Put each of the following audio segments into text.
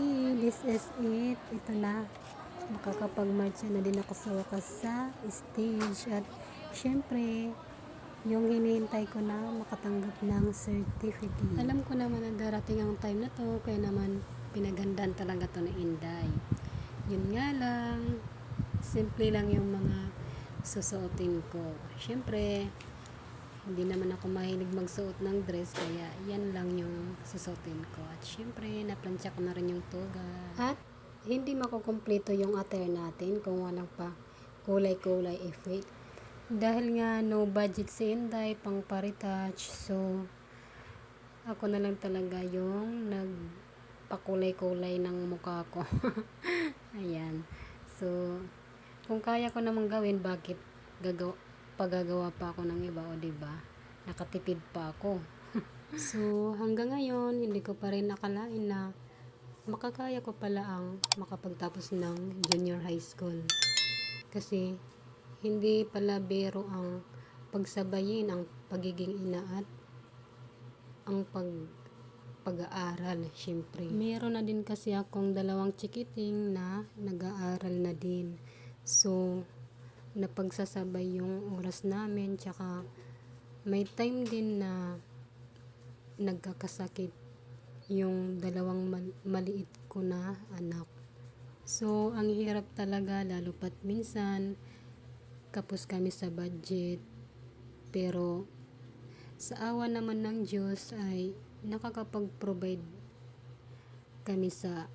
Okay, this is it. Ito na. Makakapag-marcha na din ako sa wakas sa stage. At syempre, yung hinihintay ko na makatanggap ng certificate. Alam ko naman na darating ang time na to, kaya naman pinagandaan talaga to ni Inday. Yun nga lang, simple lang yung mga susuotin ko. Syempre, hindi naman ako mahilig magsuot ng dress, kaya yan lang yung susuotin ko. At syempre, naplansya ko na rin yung toga. At hindi makukumpleto yung attire natin kung walang pa kulay-kulay effect. Dahil nga no budget si Inday pang paretouch, so ako na lang talaga yung nagpakulay-kulay ng mukha ko. Ayan. So, kung kaya ko namang gawin, bakit pagagawa pa ako ng iba, o diba? Nakatipid pa ako. So, hanggang ngayon, hindi ko pa rin nakalain na makakaya ko pala ang makapagtapos ng junior high school. Kasi, hindi pala biro ang pagsabayin ang pagiging ina at ang pag-aaral, syempre. Meron na din kasi akong dalawang chikiting na nag-aaral na din. So, napagsasabay yung oras namin, tsaka may time din na nagkakasakit yung dalawang maliit ko na anak. So, ang hirap talaga, lalo pat minsan kapos kami sa budget, pero sa awa naman ng Diyos ay nakakapag-provide kami sa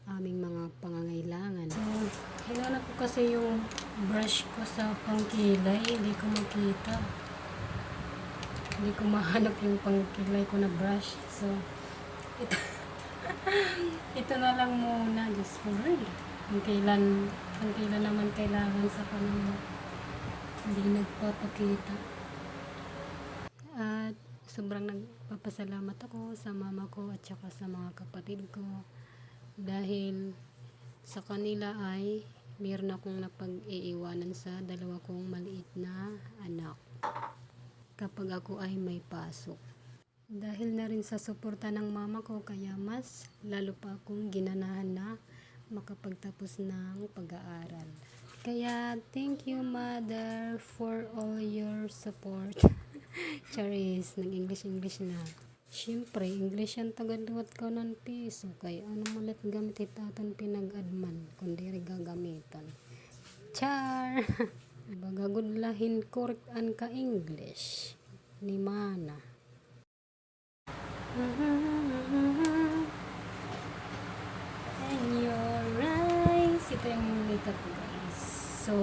aming mga pangangailangan. So, hinanap ko kasi yung brush ko sa pangkilay, hindi ko makita. Hindi ko mahanap yung pangkilay ko na brush. So, ito na lang muna, just for Lord. Kung kailan naman kailangan sa kanila, hindi nagpapakita. At sobrang nagpapasalamat ako sa mama ko at saka sa mga kapatid ko, dahil sa kanila ay meron akong napag-iiwanan sa dalawa kong maliit na anak kapag ako ay may pasok. Dahil na rin sa suporta ng mama ko, kaya mas lalo pa akong ginanahan na makapagtapos ng pag-aaral. Kaya thank you, mother, for all your support. Charis, nag-English na. Siyempre, English yan tagaduwat ko ng piso. Kaya ano malit gamit itatan pinag-adman, kundi gagamitan. Char! Bagagudlahin correct an ka English. Ni mana. And your eyes. Ito yung makeup ko, guys. So,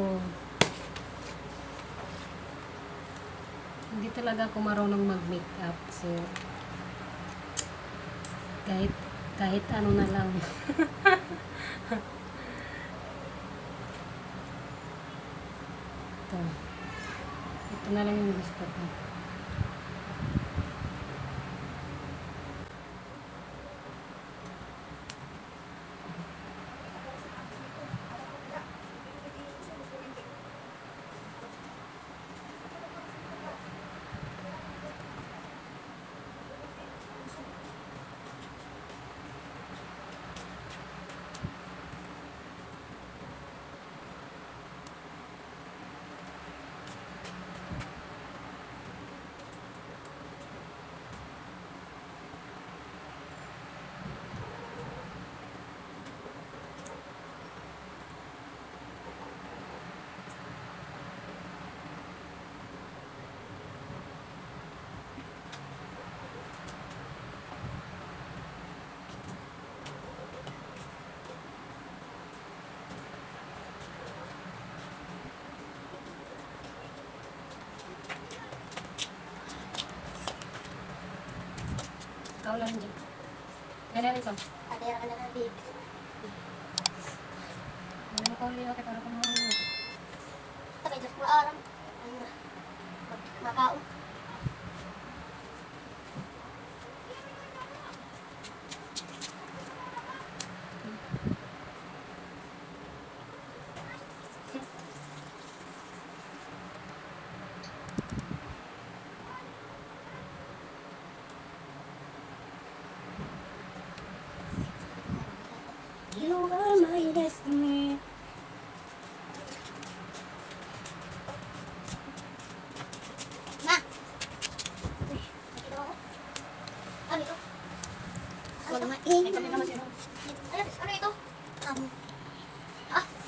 hindi talaga ako marunong mag-makeup. So, kahit ano na lang. Ito na lang yung gusto ko. Ikaw lang dyan. Ganyan rin, Sam. Adera ka na ng bib. Ganyan ko ulit, okay, para kung mga Takay, Diyos ko aram. Makao. my destiny. Ma! Uy, nakita mo ako? Ano ito? Huwag naman. Ay, kami naman siya. Ano ito?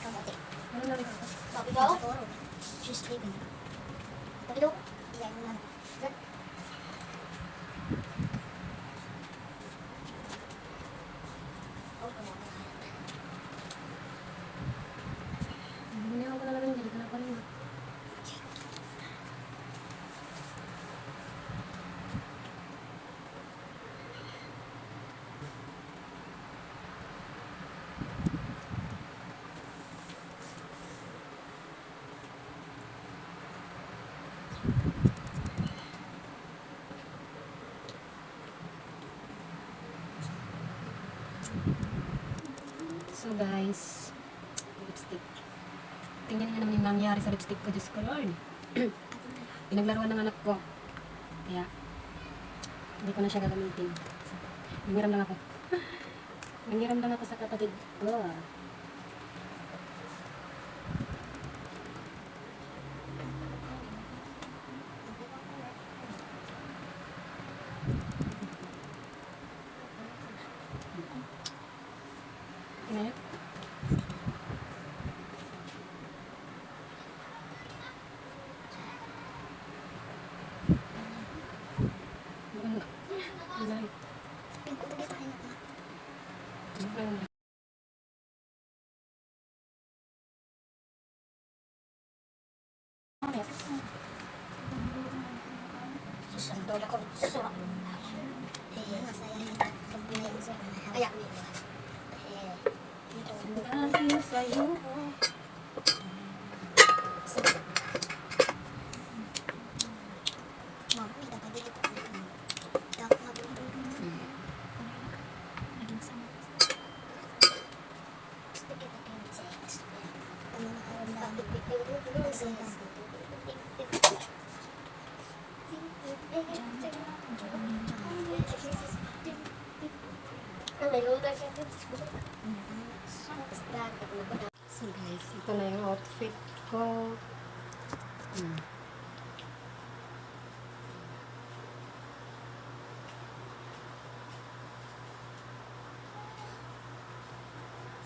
Kamote. Ano na rin ako? Bakit daw? She's sleeping. Bakit daw? Iyan mo na. Good. Oh, kamote. Biniwan ko na lang hindi ka na pa rin. So guys, lipstick. Tingnan niyo naman yung nangyari sa lipstick ko, Diyos ko Lord. Pinaglaruan ng anak ko. Kaya, hindi ko na siya gagamitin. So, nangiram lang ako. Nangiram lang ako sa kapatid ko. Tingnan niyo. Maganda. Maganda. Pink ko sa akin. Maganda. Susunod ako. Susunod. Masaya yun. Kaya, Dahil sa'yo. Mami, dapat dito. Dapat mabulong. Naging sama. Gusto kita kayo sa ex. Ano nakaramdaman? So guys, ito na yung outfit ko.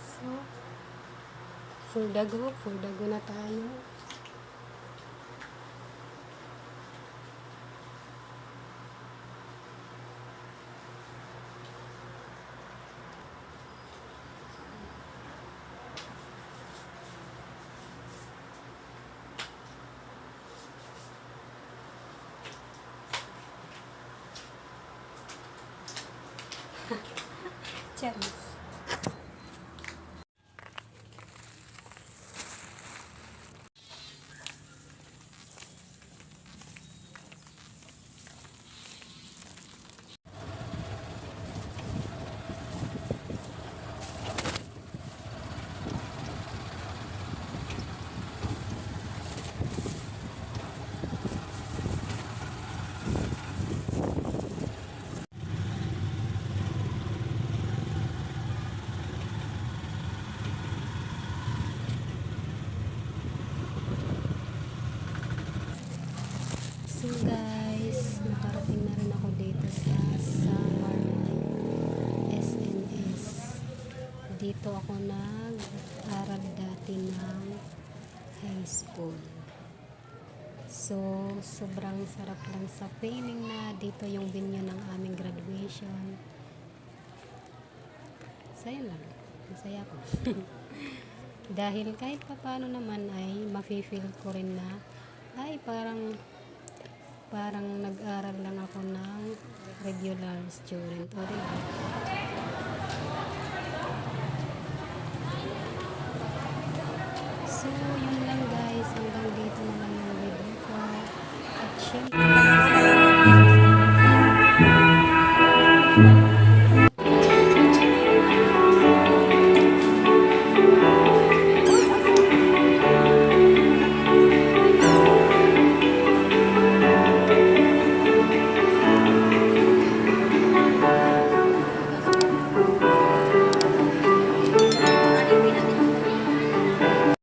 So, full dago na tayo. Cheers. So guys, nakarating na rin ako dito sa Samar SNS. Dito ako nag-aral dati ng high school. So, sobrang sarap lang sa feeling na dito yung venue ng aming graduation. Saya lang. Masaya ko. Dahil kahit paano naman ay mafe-feel ko rin na ay parang nag-aral lang ako ng regular student. O diba? So, yun lang guys. Hanggang dito na lang yung video ko. At syempre,